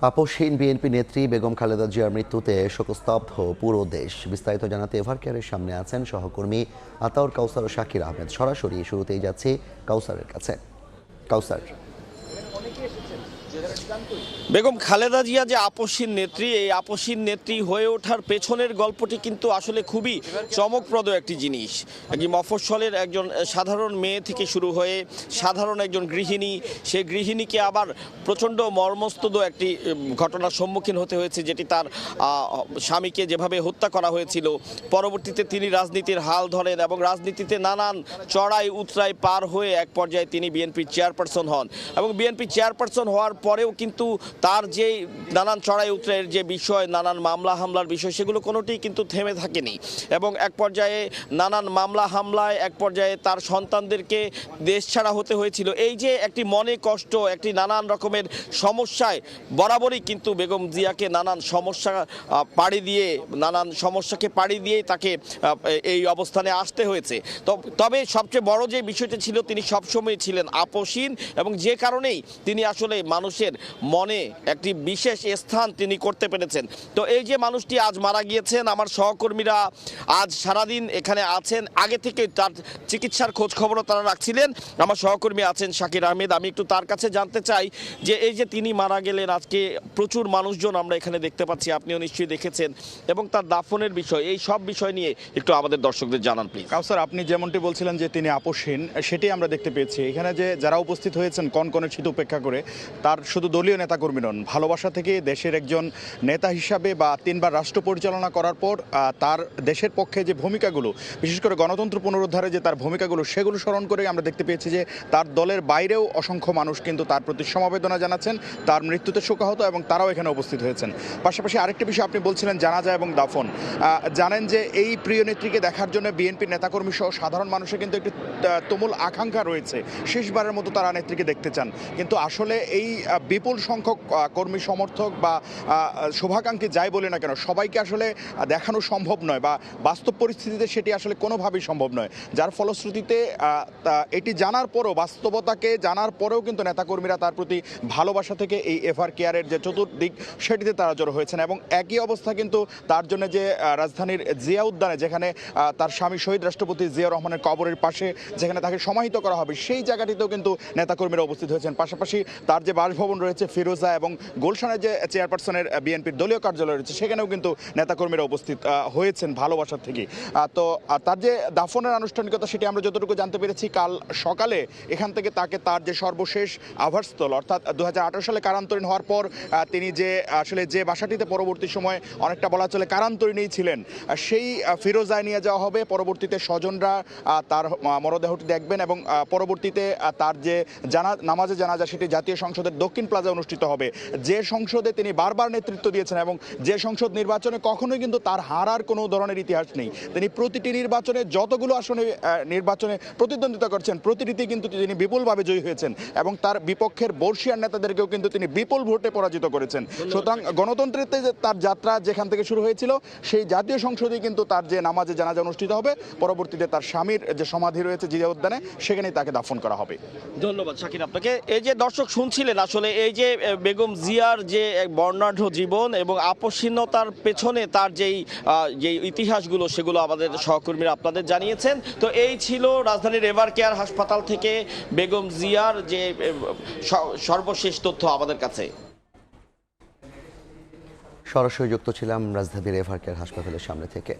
আপসহীন BNP নেত্রী বেগম খালেদা জিয়ার মৃত্যুতে শোকস্তব্ধ পুরো দেশ। বিস্তারিত জানাতে এভারকেয়ারের সামনে আছেন সহকর্মী আতাউর কাউসার ও শাকির আহমেদ। সরাসরি শুরুতেই যাচ্ছি কাউসারের কাছে। কাউসার, বেগম খালেদা জিয়া যে আপসহীন নেত্রী, এই আপসহীন নেত্রী হয়ে ওঠার পেছনের গল্পটি কিন্তু আসলে খুবই চমকপ্রদ একটি জিনিস। একটি মফস্বলের একজন সাধারণ মেয়ে থেকে শুরু হয়ে সাধারণ একজন গৃহিণী, সেই গৃহিণীকে আবার প্রচণ্ড মর্মস্তুদ একটি ঘটনার সম্মুখীন হতে হয়েছে, যেটি তার স্বামীকে যেভাবে হত্যা করা হয়েছিল। পরবর্তীতে তিনি রাজনীতির হাল ধরেন এবং রাজনীতিতে নানান চড়াই উতরাই পার হয়ে এক পর্যায়ে তিনি বিএনপির চেয়ারপারসন হন এবং বিএনপি চেয়ারপারসন হওয়ার পরেও কিন্তু তার যে নানান চড়াই উতরাইয়ের যে বিষয়, নানান মামলা হামলার বিষয়, সেগুলো কোনোটিই কিন্তু থেমে থাকেনি এবং এক পর্যায়ে নানান মামলা হামলায় এক পর্যায়ে তার সন্তানদেরকে দেশ ছাড়া হতে হয়েছিল। এই যে একটি মনে কষ্ট, একটি নানান রকমের সমস্যায় বরাবরই কিন্তু বেগম জিয়াকে নানান সমস্যা পাড়ি দিয়ে, নানান সমস্যাকে পাড়ি দিয়েই তাকে এই অবস্থানে আসতে হয়েছে। তবে সবচেয়ে বড় যে বিষয়টি ছিল, তিনি সবসময় ছিলেন আপসহীন এবং যে কারণেই তিনি আসলে মানুষের মনে একটি বিশেষ স্থান তিনি করতে পেরেছেন। তো এই যে মানুষটি আজ মারা গিয়েছেন, আমার সহকর্মীরা আজ সারাদিন এখানে আছেন, আগে থেকে তার চিকিৎসার খোঁজ খবরও তারা রাখছিলেন। আমার সহকর্মী আছেন শাকির আহমেদ, আমি একটু তার কাছে জানতে চাই যে এই যে তিনি মারা গেলেন, আজকে প্রচুর মানুষজন আমরা এখানে দেখতে পাচ্ছি, আপনিও নিশ্চয়ই দেখেছেন, এবং তার দাফনের বিষয়, এই সব বিষয় নিয়ে একটু আমাদের দর্শকদের জানান প্লিজ। কাউসার, আপনি যেমনটি বলছিলেন যে তিনি আপসহীন, সেটি আমরা দেখতে পেয়েছি। এখানে যে যারা উপস্থিত হয়েছেন কনকনে শীত উপেক্ষা করে, তার শুধু দলীয় নেতাকর্মী নন, ভালোবাসা থেকে দেশের একজন নেতা হিসাবে বা 3 বার রাষ্ট্র পরিচালনা করার পর তার দেশের পক্ষে যে ভূমিকাগুলো, বিশেষ করে গণতন্ত্র পুনরুদ্ধারে যে তার ভূমিকাগুলো, সেগুলো স্মরণ করে আমরা দেখতে পেয়েছি যে তার দলের বাইরেও অসংখ্য মানুষ কিন্তু তার প্রতি সমবেদনা জানাচ্ছেন, তার মৃত্যুতে শোকাহত, এবং তারাও এখানে উপস্থিত হয়েছেন। পাশাপাশি আরেকটি বিষয় আপনি বলছিলেন জানাজা এবং দাফন। জানেন যে এই প্রিয় নেত্রীকে দেখার জন্য বিএনপির নেতাকর্মী সহ সাধারণ মানুষের কিন্তু একটি তুমুল আকাঙ্ক্ষা রয়েছে, শেষবারের মতো তারা নেত্রীকে দেখতে চান। কিন্তু আসলে এই বিপুল সংখ্যক কর্মী সমর্থক বা শুভাকাঙ্ক্ষী যাই বলে না কেন, সবাইকে আসলে দেখানো সম্ভব নয়, বা বাস্তব পরিস্থিতিতে সেটি আসলে কোনোভাবেই সম্ভব নয়। যার ফলশ্রুতিতে এটি জানার পরও, বাস্তবতাকে জানার পরেও কিন্তু নেতাকর্মীরা তার প্রতি ভালোবাসা থেকে এই এভারকেয়ারের যে চতুর্দিক, সেটিতে তারা জড়ো হয়েছেন। এবং একই অবস্থা কিন্তু তার জন্য যে রাজধানীর জিয়া উদ্যানে, যেখানে তার স্বামী শহীদ রাষ্ট্রপতি জিয়া রহমানের কবরের পাশে যেখানে তাকে সমাহিত করা হবে, সেই জায়গাটিতেও কিন্তু নেতাকর্মীরা উপস্থিত হয়েছেন। পাশাপাশি তার যে বাসভবন রয়েছে ফিরোজা, এবং গুলশানের যে চেয়ারপারসনের বিএনপির দলীয় কার্যালয় রয়েছে, সেখানেও কিন্তু নেতাকর্মীরা উপস্থিত হয়েছেন ভালোবাসার থেকে। তো তার যে দাফনের আনুষ্ঠানিকতা, সেটি আমরা যতটুকু জানতে পেরেছি, কাল সকালে এখান থেকে তাকে তার যে সর্বশেষ আবাসস্থল, অর্থাৎ 2018 সালে কারান্তরীণ হওয়ার পর তিনি যে আসলে যে বাসাটিতে পরবর্তী সময় অনেকটা বলা চলে কারান্তরীণেই ছিলেন, সেই ফিরোজায় নিয়ে যাওয়া হবে। পরবর্তীতে স্বজনরা তার মরদেহটি দেখবেন এবং পরবর্তীতে তার যে নামাজে জানাজা, সেটি জাতীয় সংসদের দক্ষিণ প্লাজায় অনুষ্ঠিত হবে, যে সংসদে তিনি বারবার নেতৃত্ব দিয়েছেন এবং যে সংসদ নির্বাচনে কখনোই কিন্তু তার হারার কোনো ধরনের ইতিহাস নেই। তিনি প্রতিটি নির্বাচনে, যতগুলো আসনে নির্বাচনে প্রতিদ্বন্দ্বিতা করছেন, প্রতিটিতে কিন্তু তিনি বিপুলভাবে জয়ী হয়েছেন এবং তার বিপক্ষের বর্ষিয়ান নেতাদেরকেও কিন্তু তিনি বিপুল ভোটে পরাজিত করেছেন। সুতরাং গণতন্ত্রের তার যাত্রা যেখান থেকে শুরু হয়েছিল, সেই জাতীয় সংসদেই কিন্তু তার যে নামাজে জানাজা অনুষ্ঠিত হবে, পরবর্তীতে তার স্বামীর যে সমাধি রয়েছে জিয়া উদ্যানে, সেখানেই তাকে দাফন করা হবে। ধন্যবাদ শাকির আপনাকে। এই যে দর্শক শুনছিলেন, আসলে এই যে বেগম জিয়ার যে এক বর্ণাঢ্য জীবন এবং আপসহীনতার পেছনে তার যেই ইতিহাসগুলো, সেগুলো আমাদের সহকর্মীরা আপনাদের জানিয়েছেন। তো এই ছিল রাজধানীর এভারকেয়ার হাসপাতাল থেকে বেগম জিয়ার যে সর্বশেষ তথ্য আমাদের কাছে। সরাসরি যুক্ত ছিলাম রাজধানীর এভারকেয়ার হাসপাতালের সামনে থেকে।